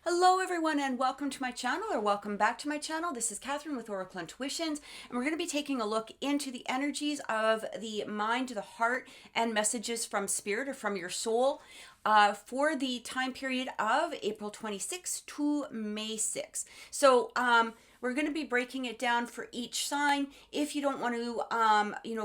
Hello everyone and welcome to my channel, or welcome back to my channel. This is Catherine with Oracle Intuitions, and we're going to be taking a look into the energies of the mind, the heart, and messages from spirit or from your soul for the time period of April 26th to May 6th. So we're going to be breaking it down for each sign. If you don't want to,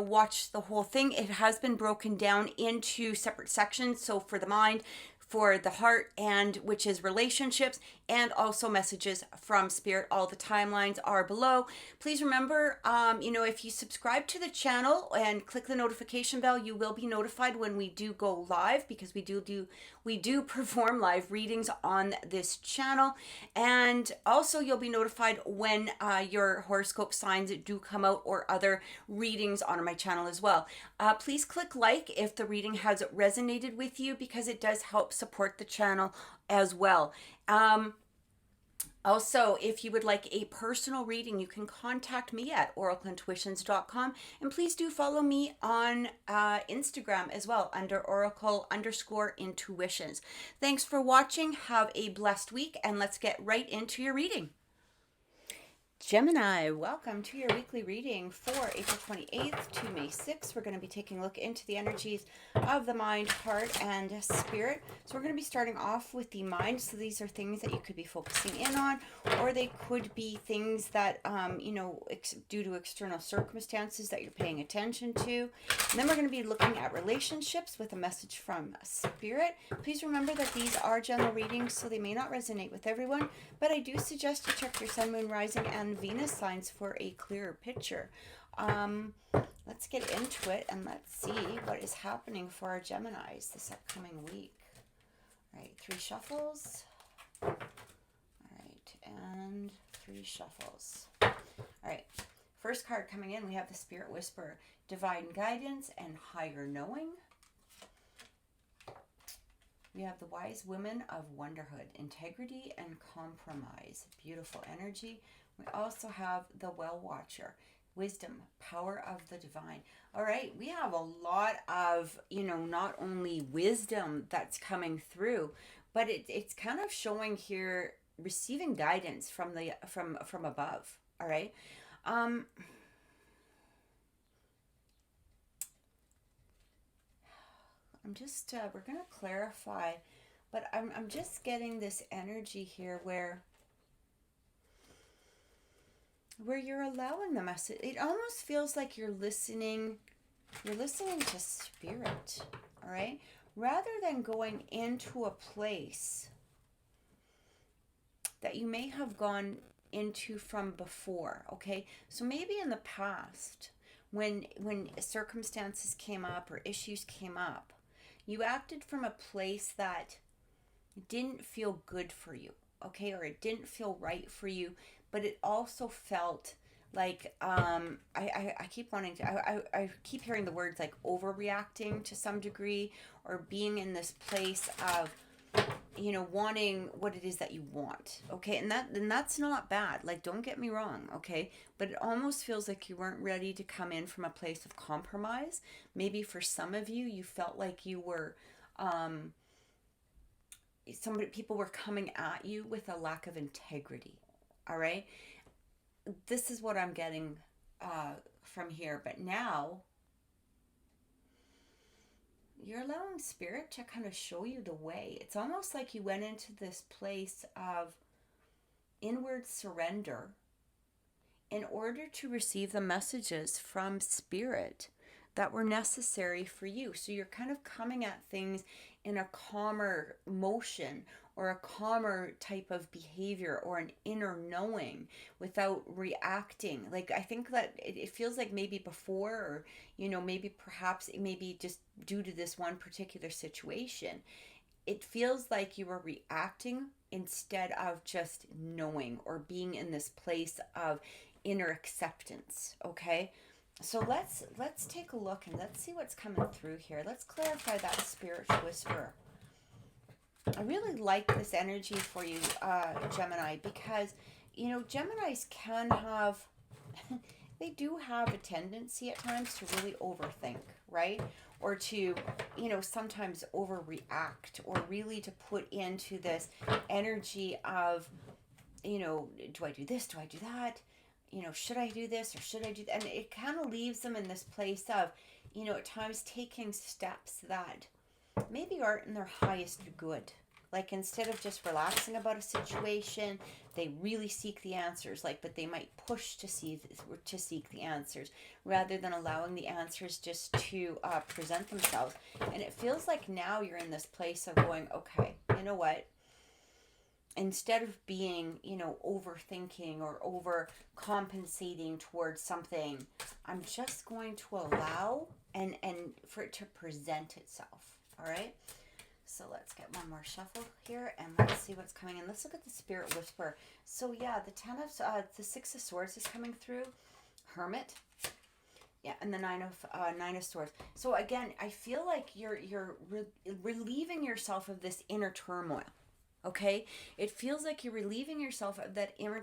watch the whole thing, it has been broken down into separate sections. So for the mind, for the heart, and which is relationships, and also messages from spirit. All the timelines are below. Please remember, if you subscribe to the channel and click the notification bell, you will be notified when we do go live, because we do perform live readings on this channel. And also you'll be notified when your horoscope signs do come out, or other readings on my channel as well. Please click like if the reading has resonated with you, because it does help support the channel as well. Also, if you would like a personal reading, you can contact me at oracleintuitions.com, and please do follow me on Instagram as well under oracle_intuitions. Thanks for watching. Have a blessed week, and let's get right into your reading. Gemini, welcome to your weekly reading for April 28th to May 6th. We're going to be taking a look into the energies of the mind, heart, and spirit. So we're going to be starting off with the mind. So these are things that you could be focusing in on, or they could be things that, due to external circumstances that you're paying attention to. And then we're going to be looking at relationships with a message from spirit. Please remember that these are general readings, so they may not resonate with everyone, but I do suggest you check your sun, moon, rising, and Venus signs for a clearer picture. Let's get into it and let's see what is happening for our Geminis this upcoming week. All right, 3 shuffles. All right, and 3 shuffles. All right, first card coming in, we have the Spirit Whisperer, Divine Guidance and Higher Knowing. We have the Wise Women of Wonderhood, Integrity and Compromise. Beautiful energy. We also have the Well Watcher, Wisdom, Power of the Divine. All right, we have a lot of, not only wisdom that's coming through, but it's kind of showing here receiving guidance from above. All right. I'm just we're going to clarify, but I'm just getting this energy here where you're allowing the message. It almost feels like you're listening to spirit, all right? Rather than going into a place that you may have gone into from before, okay? So maybe in the past, when circumstances came up or issues came up, you acted from a place that didn't feel good for you, okay? Or it didn't feel right for you, but it also felt like, I keep wanting to, I keep hearing the words like overreacting to some degree, or being in this place of, wanting what it is that you want, okay? And that's not bad, like, don't get me wrong, okay? But it almost feels like you weren't ready to come in from a place of compromise. Maybe for some of you, you felt like you were, people were coming at you with a lack of integrity, all right? This is what I'm getting from here. But now you're allowing spirit to kind of show you the way. It's almost like you went into this place of inward surrender in order to receive the messages from spirit that were necessary for you. So you're kind of coming at things in a calmer motion, or a calmer type of behavior, or an inner knowing without reacting. Like, I think that it feels like maybe before, or, maybe just due to this one particular situation, it feels like you were reacting instead of just knowing, or being in this place of inner acceptance, okay? So let's take a look and let's see what's coming through here. Let's clarify that Spirit Whisperer. I really like this energy for you, Gemini, because, Geminis can have, they do have a tendency at times to really overthink, right? or to, sometimes overreact, or really to put into this energy of, do I do this? Do I do that? Should I do this or should I do that? And it kind of leaves them in this place of, at times taking steps that maybe aren't in their highest good. Like, instead of just relaxing about a situation, they really seek the answers. Like, but they might push to seek the answers rather than allowing the answers just to present themselves. And it feels like now you're in this place of going, okay, you know what? Instead of being, overthinking or over compensating towards something, I'm just going to allow and for it to present itself. All right. So let's get one more shuffle here and let's see what's coming in. Let's look at the Spirit Whisperer. So yeah, the Six of Swords is coming through. Hermit. Yeah, and the Nine of Swords. So again, I feel like you're relieving yourself of this inner turmoil. Okay, it feels like you're relieving yourself of that inner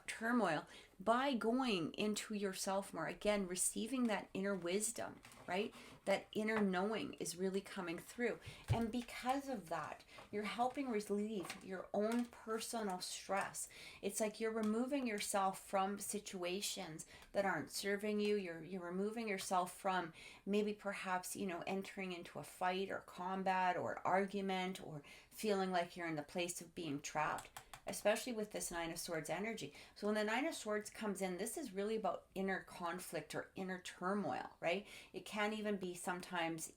turmoil by going into yourself more. Again, receiving that inner wisdom, right? That inner knowing is really coming through. And because of that, you're helping relieve your own personal stress. It's like you're removing yourself from situations that aren't serving you. You're removing yourself from maybe perhaps, entering into a fight or combat or argument, or feeling like you're in the place of being trapped, especially with this Nine of Swords energy. So when the Nine of Swords comes in, this is really about inner conflict or inner turmoil, right? It can even be sometimes,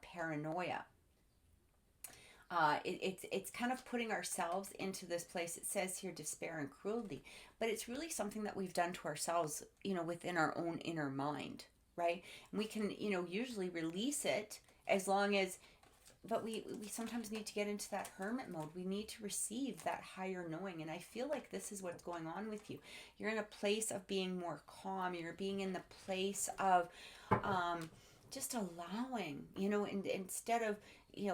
paranoia. It's kind of putting ourselves into this place. It says here despair and cruelty, but it's really something that we've done to ourselves, within our own inner mind, right? And we can, usually release it as long as, but we sometimes need to get into that hermit mode. We need to receive that higher knowing. And I feel like this is what's going on with you. You're in a place of being more calm. You're being in the place of just allowing, and instead of,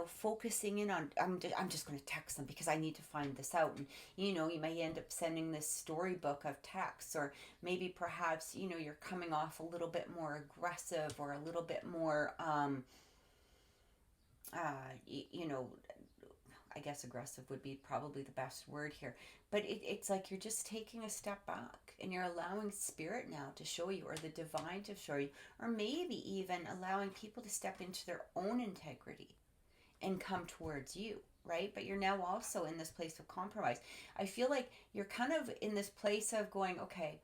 focusing in on, I'm just going to text them because I need to find this out. And, you may end up sending this storybook of texts, or maybe perhaps, you're coming off a little bit more aggressive, or a little bit more, I guess aggressive would be probably the best word here. But it's like you're just taking a step back and you're allowing spirit now to show you, or the divine to show you, or maybe even allowing people to step into their own integrity and come towards you, right? But you're now also in this place of compromise. I feel like you're kind of in this place of going, okay,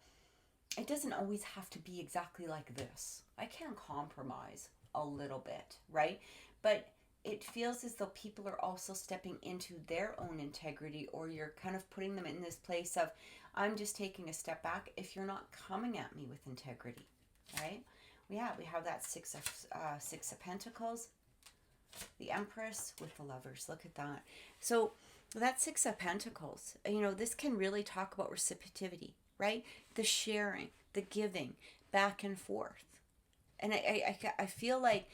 it doesn't always have to be exactly like this. I can compromise a little bit, right? But it feels as though people are also stepping into their own integrity, or you're kind of putting them in this place of, I'm just taking a step back if you're not coming at me with integrity, right? We have that Six of Pentacles, the Empress with the Lovers. Look at that. So that Six of Pentacles, this can really talk about reciprocity, right? The sharing, the giving, back and forth. And I feel like,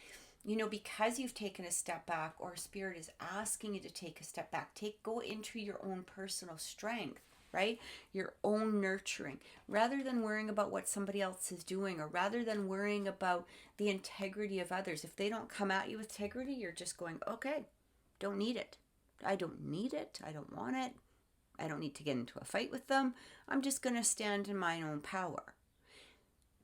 because you've taken a step back, or spirit is asking you to take a step back, go into your own personal strength, right? Your own nurturing, rather than worrying about what somebody else is doing, or rather than worrying about the integrity of others. If they don't come at you with integrity, you're just going, okay, don't need it. I don't need it. I don't want it. I don't need to get into a fight with them. I'm just going to stand in my own power.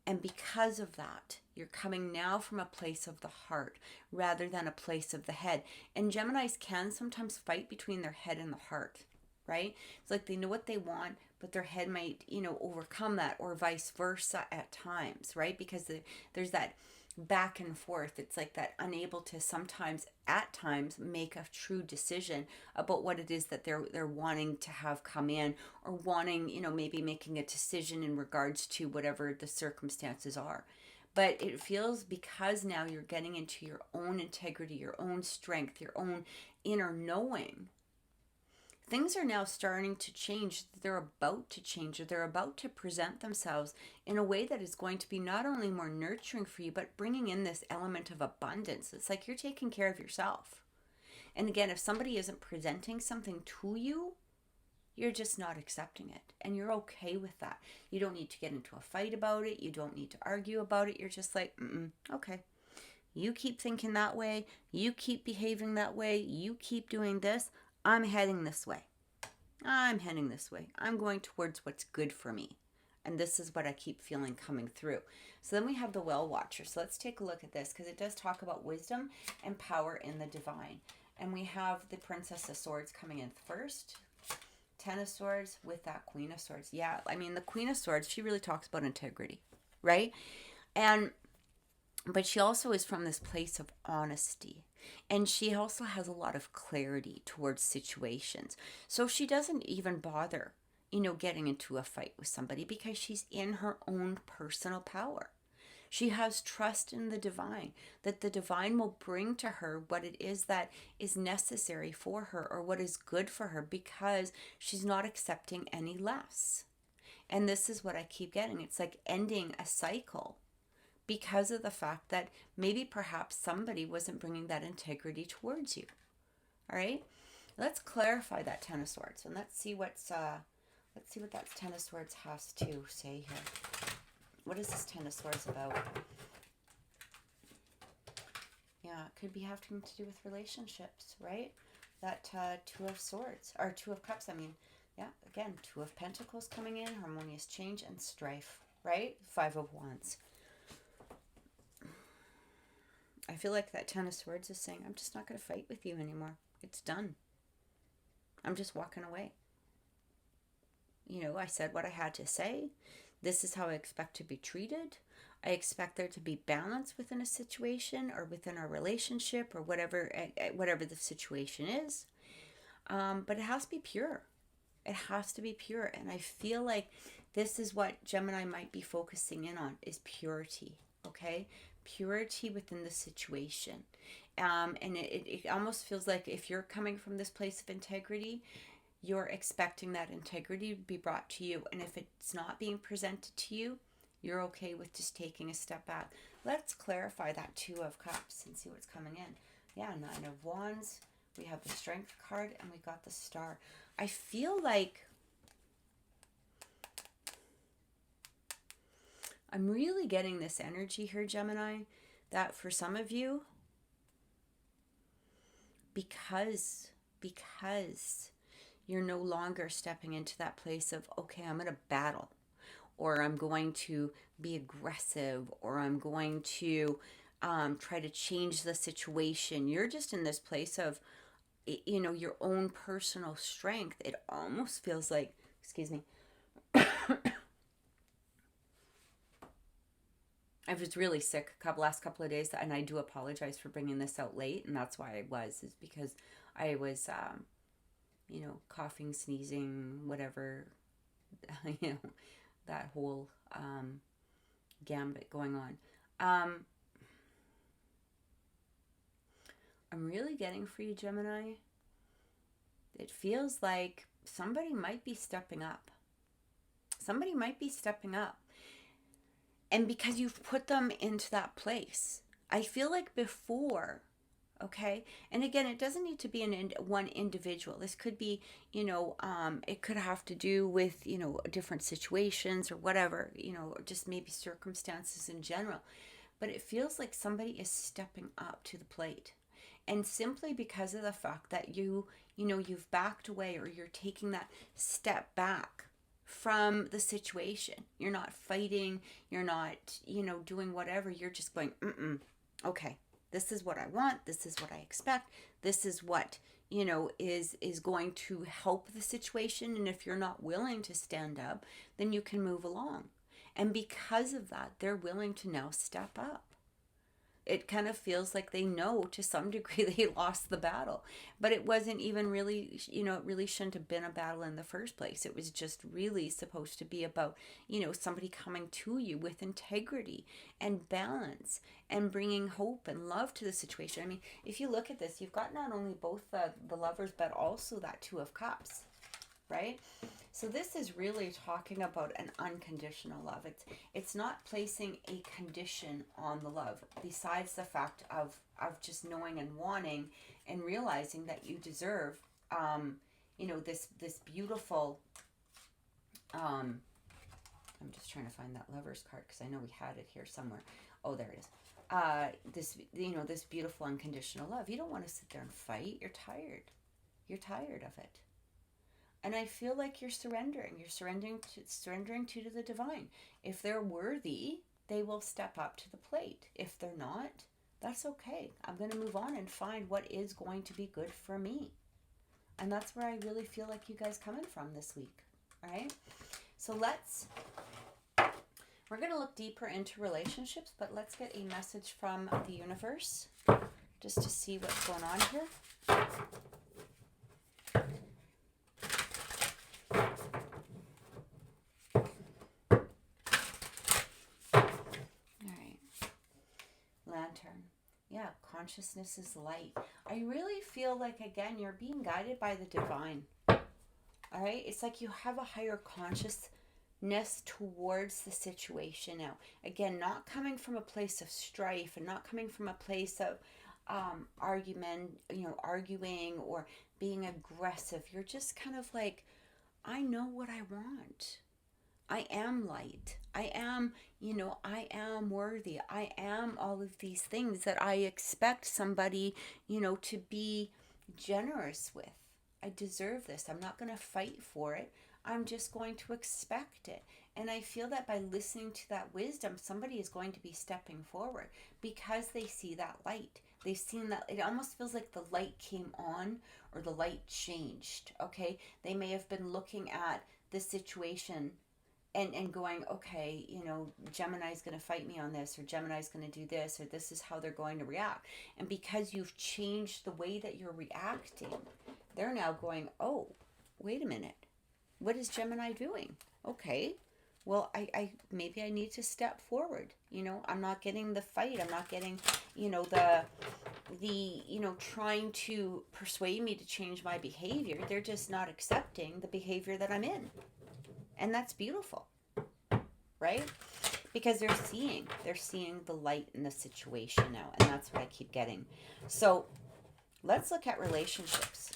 And because of that, you're coming now from a place of the heart rather than a place of the head. And Geminis can sometimes fight between their head and the heart, right? It's like they know what they want, but their head might, overcome that, or vice versa at times, right? Because there's that back and forth. It's like that unable to sometimes, at times, make a true decision about what it is that they're wanting to have come in, or wanting, maybe making a decision in regards to whatever the circumstances are. But it feels, because now you're getting into your own integrity, your own strength, your own inner knowing, things are now starting to change. They're about to change, or they're about to present themselves in a way that is going to be not only more nurturing for you, but bringing in this element of abundance. It's like you're taking care of yourself. And again, if somebody isn't presenting something to you, you're just not accepting it. And you're okay with that. You don't need to get into a fight about it. You don't need to argue about it. You're just like, okay. You keep thinking that way. You keep behaving that way. You keep doing this. I'm heading this way. I'm heading this way. I'm going towards what's good for me. And this is what I keep feeling coming through. So then we have the well watcher. So let's take a look at this, because it does talk about wisdom and power in the divine. And we have the Princess of Swords coming in first. 10 of Swords with that Queen of Swords. Yeah, I mean, the Queen of Swords, she really talks about integrity, right? But she also is from this place of honesty. And she also has a lot of clarity towards situations. So she doesn't even bother, getting into a fight with somebody, because she's in her own personal power. She has trust in the divine, that the divine will bring to her what it is that is necessary for her, or what is good for her, because she's not accepting any less. And this is what I keep getting. It's like ending a cycle, because of the fact that maybe perhaps somebody wasn't bringing that integrity towards you. All right, let's clarify that 10 of Swords, and let's see what that 10 of Swords has to say here. What is this 10 of Swords about? Yeah, it could be having to do with relationships, right? That 2 of Swords, or 2 of Cups, I mean. Yeah, again, 2 of Pentacles coming in, harmonious change and strife, right? 5 of Wands. I feel like that 10 of Swords is saying, I'm just not going to fight with you anymore. It's done. I'm just walking away. I said what I had to say. This is how I expect to be treated. I expect there to be balance within a situation, or within our relationship, or whatever the situation is. But it has to be pure. It has to be pure. And I feel like this is what Gemini might be focusing in on, is purity. Okay? Purity within the situation. And it almost feels like if you're coming from this place of integrity, you're expecting that integrity to be brought to you. And if it's not being presented to you, you're okay with just taking a step back. Let's clarify that 2 of Cups and see what's coming in. Yeah, 9 of Wands. We have the Strength card, and we got the Star. I feel like I'm really getting this energy here, Gemini, that for some of you, because you're no longer stepping into that place of, okay, I'm going to battle, or I'm going to be aggressive, or I'm going to try to change the situation. You're just in this place of, your own personal strength. It almost feels like, excuse me, I was really sick last couple of days, and I do apologize for bringing this out late, and that's why is because I was coughing, sneezing, whatever, that whole gambit going on. I'm really getting for you, Gemini. It feels like somebody might be stepping up. Somebody might be stepping up. And because you've put them into that place, I feel like before, okay? And again, it doesn't need to be one individual. This could be, it could have to do with, different situations or whatever, or just maybe circumstances in general. But it feels like somebody is stepping up to the plate. And simply because of the fact that you've backed away, or you're taking that step back from the situation. You're not fighting, you're not, doing whatever. You're just going, okay, this is what I want, this is what I expect, this is what, is going to help the situation. And if you're not willing to stand up, then you can move along. And because of that, they're willing to now step up. It kind of feels like they know to some degree they lost the battle, but it wasn't even really, it really shouldn't have been a battle in the first place. It was just really supposed to be about, somebody coming to you with integrity and balance and bringing hope and love to the situation. I mean, if you look at this, you've got not only both the lovers, but also that 2 of Cups, right? So this is really talking about an unconditional love. It's not placing a condition on the love, besides the fact of just knowing and wanting and realizing that you deserve, this beautiful, I'm just trying to find that Lover's card, because I know we had it here somewhere. Oh, there it is. this, this beautiful unconditional love. You don't want to sit there and fight. You're tired. You're tired of it. And I feel like you're surrendering. You're surrendering to the divine. If they're worthy, they will step up to the plate. If they're not, that's okay. I'm going to move on and find what is going to be good for me. And that's where I really feel like you guys coming from this week. All right. So we're going to look deeper into relationships, but let's get a message from the universe just to see what's going on here. Lantern. Yeah, consciousness is light. I really feel like, again, you're being guided by the divine. All right? It's like you have a higher consciousness towards the situation now. Again, not coming from a place of strife and not coming from a place of arguing or being aggressive. You're just kind of like, I know what I want. I am light. I am, I am worthy. I am all of these things that I expect somebody, to be generous with. I deserve this. I'm not going to fight for it. I'm just going to expect it. And I feel that by listening to that wisdom, somebody is going to be stepping forward because they see that light. They've seen that. It almost feels like the light came on or the light changed. Okay. They may have been looking at the situation and going, okay, Gemini's going to fight me on this, or Gemini's going to do this, or this is how they're going to react. And because you've changed the way that you're reacting, they're now going, oh, wait a minute. What is Gemini doing? Okay, well, I maybe I need to step forward. I'm not getting the fight. I'm not getting, the trying to persuade me to change my behavior. They're just not accepting the behavior that I'm in. And that's beautiful, right? Because they're seeing the light in the situation now. And that's what I keep getting. So let's look at relationships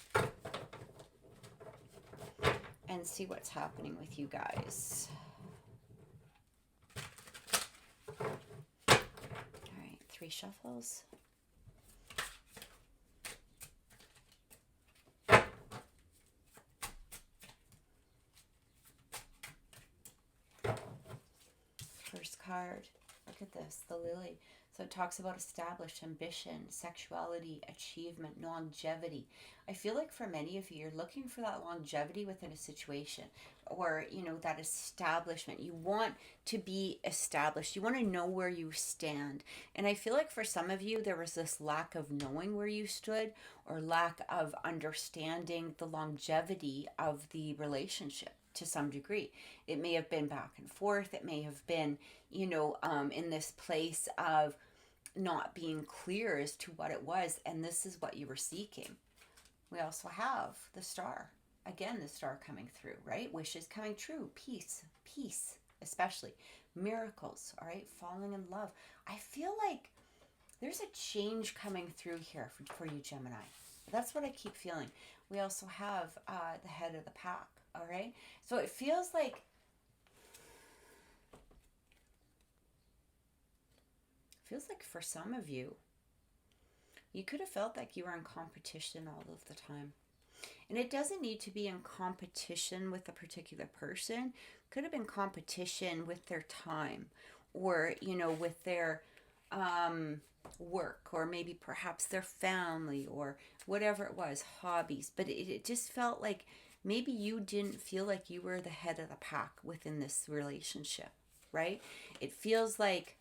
and see what's happening with you guys. All right, 3 shuffles. First card, look at this, the lily. So it talks about established ambition, sexuality, achievement, longevity. I feel like for many of you, you're looking for that longevity within a situation, or, that establishment. You want to be established. You want to know where you stand. And I feel like for some of you, there was this lack of knowing where you stood, or lack of understanding the longevity of the relationship. To some degree, it may have been back and forth. It may have been, in this place of not being clear as to what it was, and this is what you were seeking. We also have the star. Again, the star coming through, right? Wishes coming true. Peace, especially miracles. All right, falling in love. I feel like there's a change coming through here for you, Gemini. That's what I keep feeling. We also have the head of the pack. All right. So it feels like for some of you, you could have felt like you were in competition all of the time. And it doesn't need to be in competition with a particular person. It could have been competition with their time, or, with their work, or maybe perhaps their family, or whatever it was, hobbies. But it just felt like maybe you didn't feel like you were the head of the pack within this relationship, right? It feels like,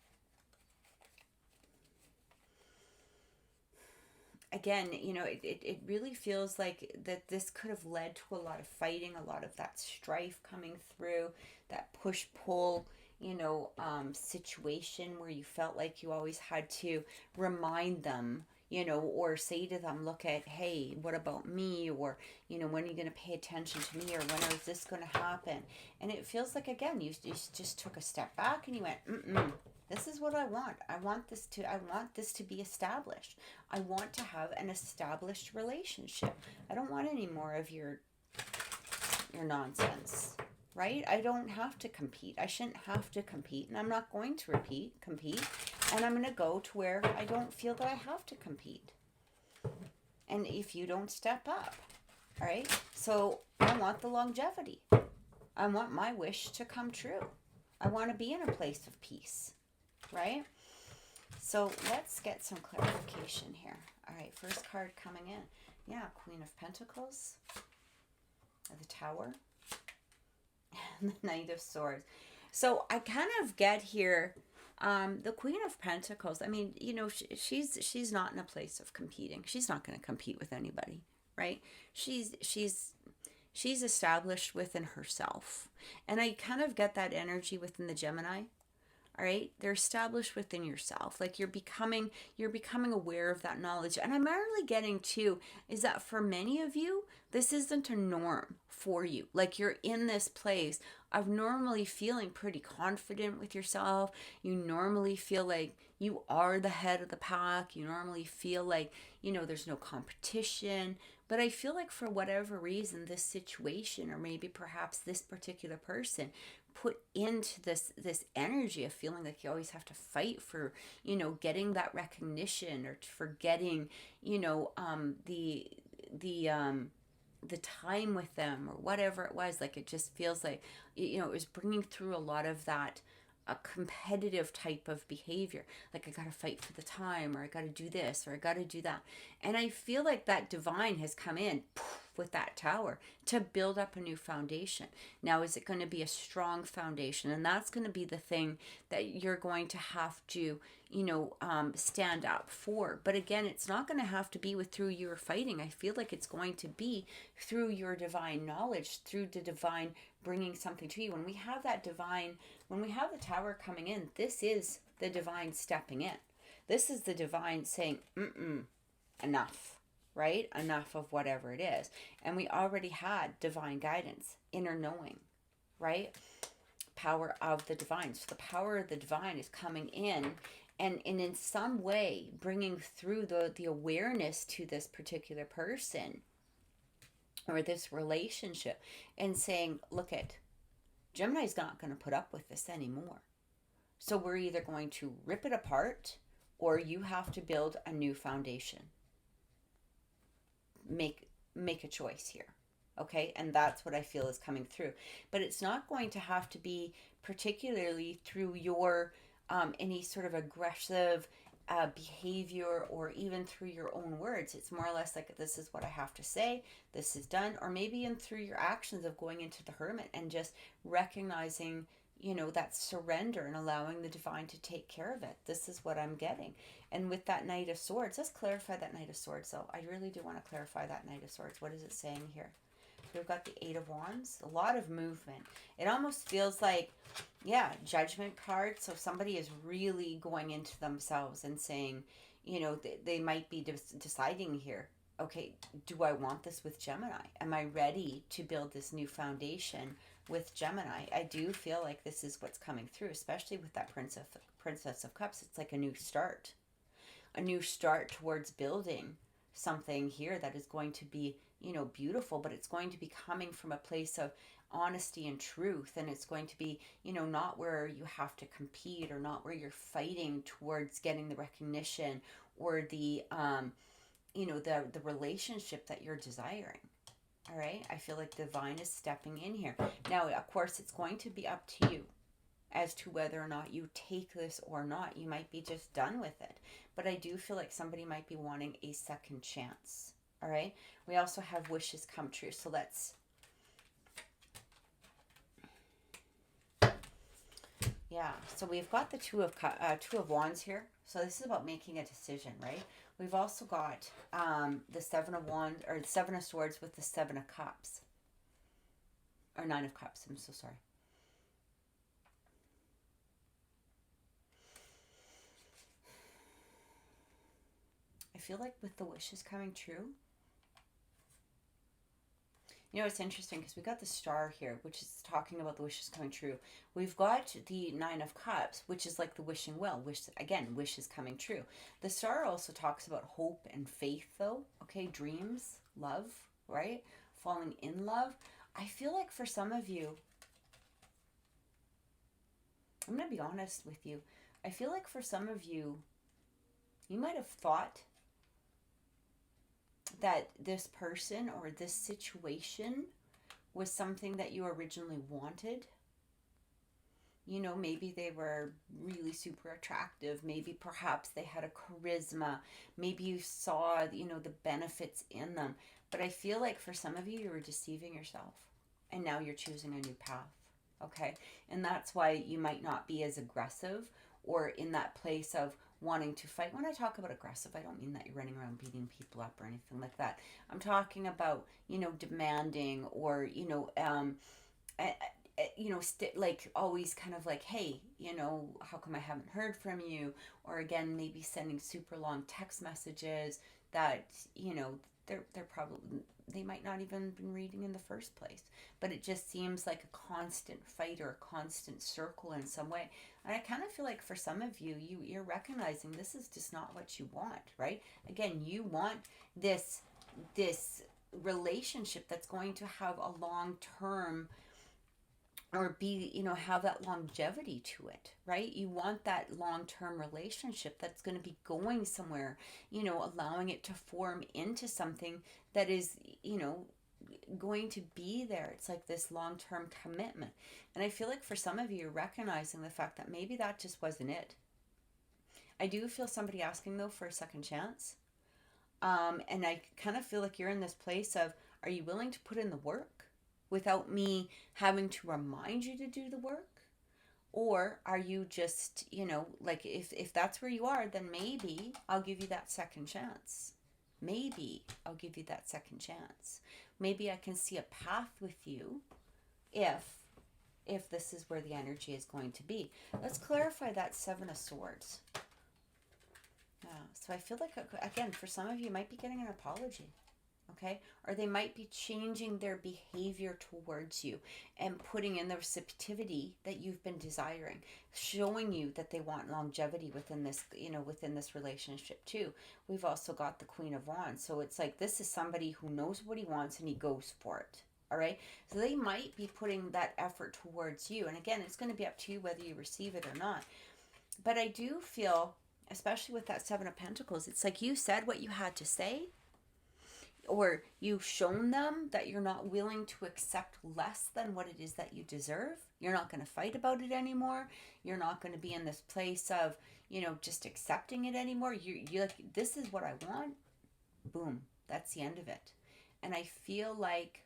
again, it really feels like that this could have led to a lot of fighting, a lot of that strife coming through, that push-pull, situation where you felt like you always had to remind them, or say to them, look at, hey, what about me? Or, when are you going to pay attention to me? Or when is this going to happen? And it feels like, again, you just took a step back and you went, this is what I want. I want this to be established. I want to have an established relationship. I don't want any more of your nonsense, right? I don't have to compete. I shouldn't have to compete, and I'm not going to compete. And I'm going to go to where I don't feel that I have to compete. And if you don't step up, all right? So I want the longevity. I want my wish to come true. I want to be in a place of peace, right? So let's get some clarification here. All right, first card coming in. Yeah, Queen of Pentacles, the Tower, and the Knight of Swords. So I kind of get here, the Queen of Pentacles. I mean, you know, she's not in a place of competing. She's not going to compete with anybody, right? She's established within herself, and I kind of get that energy within the Gemini. All right, they're established within yourself, like you're becoming aware of that knowledge. And I'm really getting too is that for many of you, this isn't a norm for you. Like you're in this place of normally feeling pretty confident with yourself. You normally feel like you are the head of the pack. You normally feel like, you know, there's no competition. But I feel like for whatever reason, this situation, or maybe perhaps this particular person, put into this energy of feeling like you always have to fight for, you know, getting that recognition, or for getting, you know, the time with them, or whatever it was. Like it just feels like, you know, it was bringing through a lot of that, a competitive type of behavior. Like I gotta fight for the time, or I gotta do this, or I gotta do that. And I feel like that divine has come in with that Tower to build up a new foundation. Now, is it going to be a strong foundation? And that's going to be the thing that you're going to have to, you know, stand up for. But again, it's not going to have to be through your fighting. I feel like it's going to be through your divine knowledge, through the divine bringing something to you. When we have that divine, when we have the Tower coming in, this is the divine stepping in. This is the divine saying, enough. Right? Enough of whatever it is. And we already had divine guidance, inner knowing, right? Power of the divine. So the power of the divine is coming in and in some way bringing through the awareness to this particular person or this relationship, and saying, look, Gemini's not going to put up with this anymore. So we're either going to rip it apart, or you have to build a new foundation. Make a choice here. Okay, and that's what I feel is coming through. But it's not going to have to be particularly through your any sort of aggressive behavior, or even through your own words. It's more or less like, this is what I have to say, this is done. Or maybe even through your actions of going into the Hermit and just recognizing, you know, that surrender and allowing the divine to take care of it. This is what I'm getting. And with that Knight of Swords, let's clarify that Knight of Swords though. I really do want to clarify that Knight of Swords. What is it saying here? We've got the Eight of Wands, a lot of movement. It almost feels like, yeah, Judgment card. So somebody is really going into themselves and saying, you know, they might be deciding here, okay, do I want this with Gemini? Am I ready to build this new foundation with Gemini? I do feel like this is what's coming through, especially with that Princess of Cups. It's like a new start towards building something here that is going to be, you know, beautiful, but it's going to be coming from a place of honesty and truth. And it's going to be, you know, not where you have to compete, or not where you're fighting towards getting the recognition, or the you know, the relationship that you're desiring. All right, I feel like divine is stepping in here. Now, of course, it's going to be up to you as to whether or not you take this or not. You might be just done with it. But I do feel like somebody might be wanting a second chance. All right. We also have wishes come true. So let's, yeah. So we've got the Two of Wands here. So this is about making a decision, right? We've also got the Seven of Wands, or the Seven of Swords with the Seven of Cups. Or Nine of Cups, I'm so sorry. I feel like with the wishes coming true, you know, it's interesting because we got the Star here, which is talking about the wishes coming true. We've got the Nine of Cups, which is like the wishing well, wishes coming true. The Star also talks about hope and faith though, okay, dreams, love, right? Falling in love. I feel like for some of you, I'm going to be honest with you, I feel like for some of you, you might have thought that this person or this situation was something that you originally wanted. You know, maybe they were really super attractive. Maybe perhaps they had a charisma. Maybe you saw, you know, the benefits in them. But I feel like for some of you, you were deceiving yourself. And now you're choosing a new path. Okay? And that's why you might not be as aggressive or in that place of wanting to fight. When I talk about aggressive, I don't mean that you're running around beating people up or anything like that. I'm talking about, you know, demanding or, you know, like always kind of like, hey, you know, how come I haven't heard from you? Or again, maybe sending super long text messages that, you know, they're probably, they might not even been reading in the first place. But it just seems like a constant fight or a constant circle in some way. And I kind of feel like for some of you, you're recognizing this is just not what you want, right? Again, you want this relationship that's going to have a long term or be, you know, have that longevity to it, right? You want that long-term relationship that's going to be going somewhere, you know, allowing it to form into something that is, you know, going to be there. It's like this long-term commitment. And I feel like for some of you, you're recognizing the fact that maybe that just wasn't it. I do feel somebody asking though for a second chance. And I kind of feel like you're in this place of, are you willing to put in the work without me having to remind you to do the work? Or are you just, you know, like if that's where you are, then maybe I'll give you that second chance. Maybe I'll give you that second chance. Maybe I can see a path with you if this is where the energy is going to be. Let's clarify that Seven of Swords. Yeah, so I feel like, again, for some of you, you might be getting an apology. Okay, or they might be changing their behavior towards you and putting in the receptivity that you've been desiring, showing you that they want longevity within this, you know, within this relationship too. We've also got the Queen of Wands, so it's like this is somebody who knows what he wants and he goes for it. All right, so they might be putting that effort towards you, and again, it's going to be up to you whether you receive it or not. But I do feel, especially with that Seven of Pentacles, it's like you said what you had to say, or you've shown them that you're not willing to accept less than what it is that you deserve. You're not going to fight about it anymore. You're not going to be in this place of, you know, just accepting it anymore. You're like, this is what I want. Boom. That's the end of it. And I feel like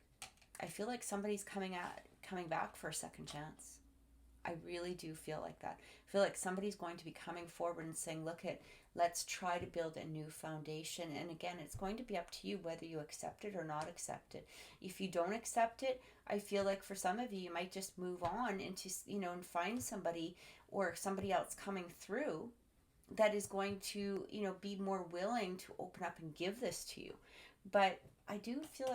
somebody's coming back for a second chance. I really do feel like that. I feel like somebody's going to be coming forward and saying, look, let's try to build a new foundation. And again, it's going to be up to you whether you accept it or not accept it. If you don't accept it, I feel like for some of you, you might just move on into, you know, and find somebody or somebody else coming through that is going to, you know, be more willing to open up and give this to you. But I do feel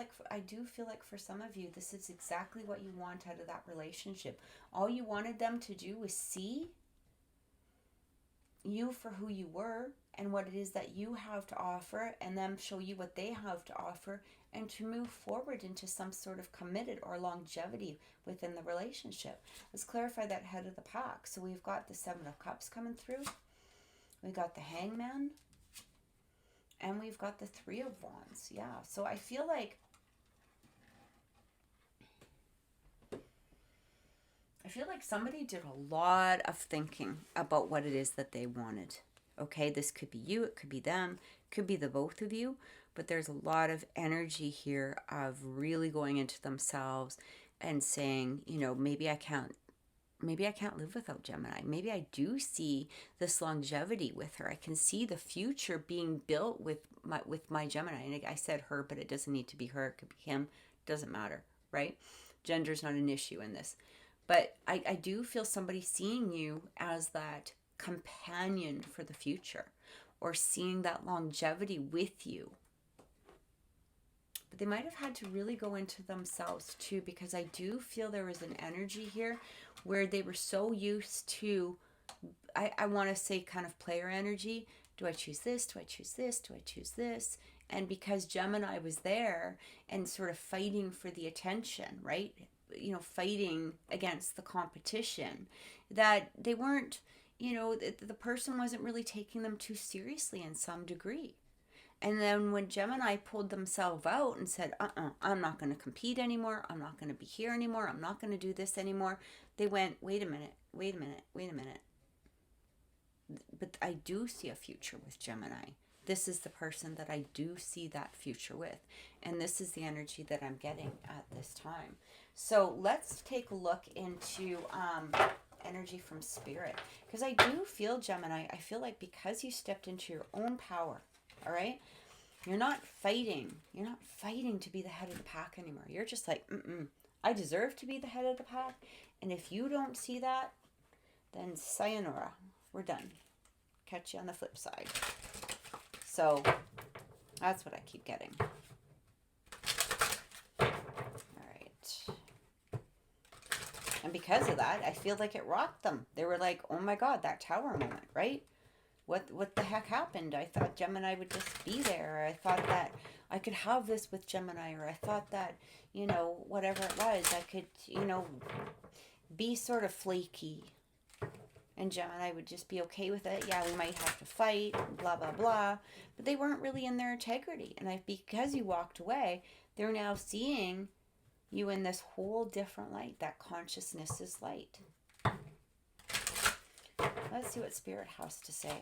like for some of you, this is exactly what you want out of that relationship. All you wanted them to do was see you for who you were and what it is that you have to offer, and them show you what they have to offer, and to move forward into some sort of committed or longevity within the relationship. Let's clarify that head of the pack. So we've got the Seven of Cups coming through. We got the Hangman. And we've got the Three of Wands. Yeah, so I feel like somebody did a lot of thinking about what it is that they wanted. Okay, this could be you, it could be them, it could be the both of you, but there's a lot of energy here of really going into themselves and saying, you know, maybe I can't live without Gemini. Maybe I do see this longevity with her. I can see the future being built with my Gemini. And I said her, but it doesn't need to be her. It could be him. Doesn't matter, right? Gender's not an issue in this. But I do feel somebody seeing you as that companion for the future, or seeing that longevity with you. But they might have had to really go into themselves too, because I do feel there was an energy here where they were so used to, I want to say kind of player energy. Do I choose this? Do I choose this? Do I choose this? And because Gemini was there and sort of fighting for the attention, right? You know, fighting against the competition, that they weren't, the person wasn't really taking them too seriously in some degree. And then when Gemini pulled themselves out and said, I'm not going to compete anymore. I'm not going to be here anymore. I'm not going to do this anymore. They went, wait a minute, wait a minute, wait a minute. But I do see a future with Gemini. This is the person that I do see that future with. And this is the energy that I'm getting at this time. So let's take a look into energy from Spirit. Because I do feel, Gemini, I feel like because you stepped into your own power, all right? You're not fighting. You're not fighting to be the head of the pack anymore. You're just like, I deserve to be the head of the pack. And if you don't see that, then sayonara. We're done. Catch you on the flip side. So that's what I keep getting. All right. And because of that, I feel like it rocked them. They were like, oh my God, that tower moment, right? What the heck happened? I thought Gemini would just be there. Or I thought that I could have this with Gemini. Or I thought that, whatever it was, I could, be sort of flaky. And Gemini would just be okay with it. Yeah, we might have to fight, blah, blah, blah. But they weren't really in their integrity. And because you walked away, they're now seeing you in this whole different light. That consciousness is light. Let's see what Spirit has to say.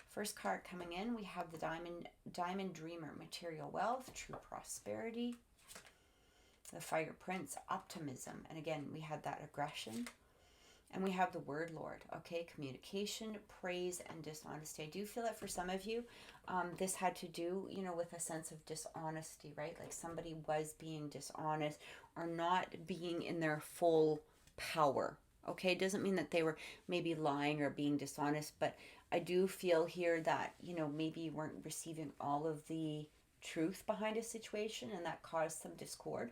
First card coming in, we have the Diamond Dreamer, material wealth, true prosperity. The Fire Prince, optimism. And again, we had that aggression. And we have the Word Lord, okay? Communication, praise, and dishonesty. I do feel that for some of you, this had to do, with a sense of dishonesty, right? Like somebody was being dishonest or not being in their full power, okay? It doesn't mean that they were maybe lying or being dishonest, but I do feel here that, maybe you weren't receiving all of the truth behind a situation and that caused some discord.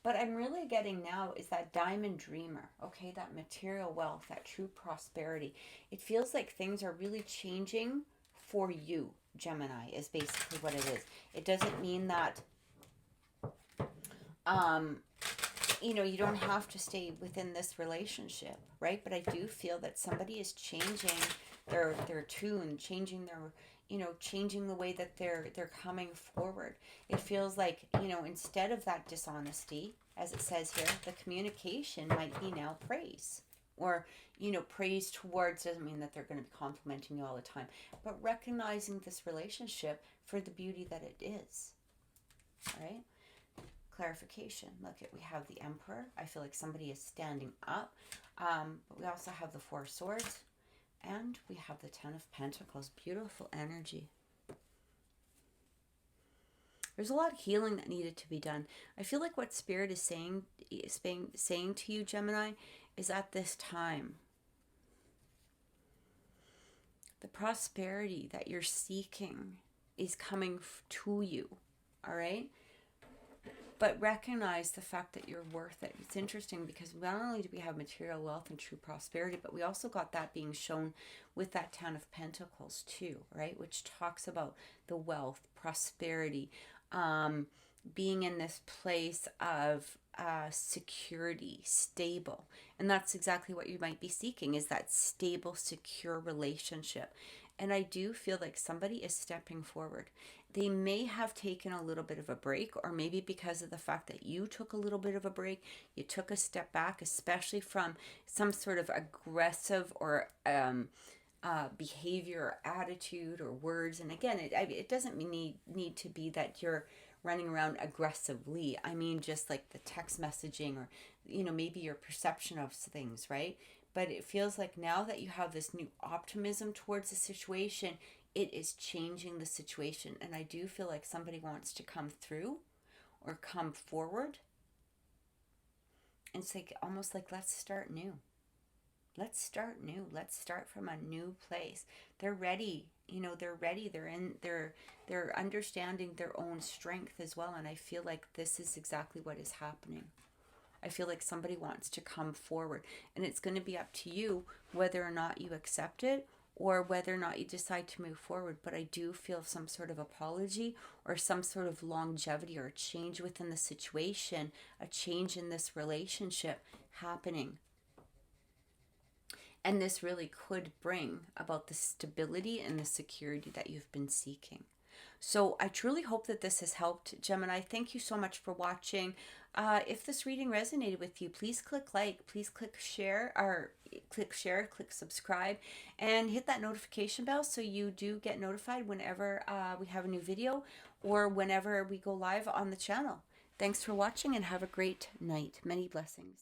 But I'm really getting now is that Diamond Dreamer, okay, that material wealth, that true prosperity. It feels like things are really changing for you, Gemini, is basically what it is. It doesn't mean that, you don't have to stay within this relationship, right? But I do feel that somebody is changing their tune, changing their, changing the way that they're coming forward. It feels like, instead of that dishonesty, as it says here, the communication might be now praise. Or, praise towards doesn't mean that they're going to be complimenting you all the time, but recognizing this relationship for the beauty that it is. All right? Clarification. Look, we have the Emperor. I feel like somebody is standing up. But we also have the Four of Swords. And we have the Ten of Pentacles. Beautiful energy. There's a lot of healing that needed to be done. I feel like what Spirit is saying to you, Gemini, is at this time, the prosperity that you're seeking is coming to you. All right? But recognize the fact that you're worth it. It's interesting because not only do we have material wealth and true prosperity, but we also got that being shown with that Ten of Pentacles too, right? Which talks about the wealth, prosperity, being in this place of security, stable. And that's exactly what you might be seeking, is that stable, secure relationship. And I do feel like somebody is stepping forward. They may have taken a little bit of a break, or maybe because of the fact that you took a little bit of a break, you took a step back, especially from some sort of aggressive or behavior or attitude or words. And again, it doesn't need to be that you're running around aggressively. I mean, just like the text messaging or, maybe your perception of things, right? But it feels like now that you have this new optimism towards the situation, it is changing the situation. And I do feel like somebody wants to come through or come forward. And it's like almost like, let's start new. Let's start new. Let's start from a new place. They're ready. They're ready. They're understanding their own strength as well. And I feel like this is exactly what is happening. I feel like somebody wants to come forward, and it's going to be up to you whether or not you accept it or whether or not you decide to move forward. But I do feel some sort of apology or some sort of longevity or a change within the situation, a change in this relationship happening. And this really could bring about the stability and the security that you've been seeking. So I truly hope that this has helped, Gemini. Thank you so much for watching. If this reading resonated with you, please click like, please click share, click subscribe, and hit that notification bell so you do get notified whenever we have a new video or whenever we go live on the channel. Thanks for watching and have a great night. Many blessings.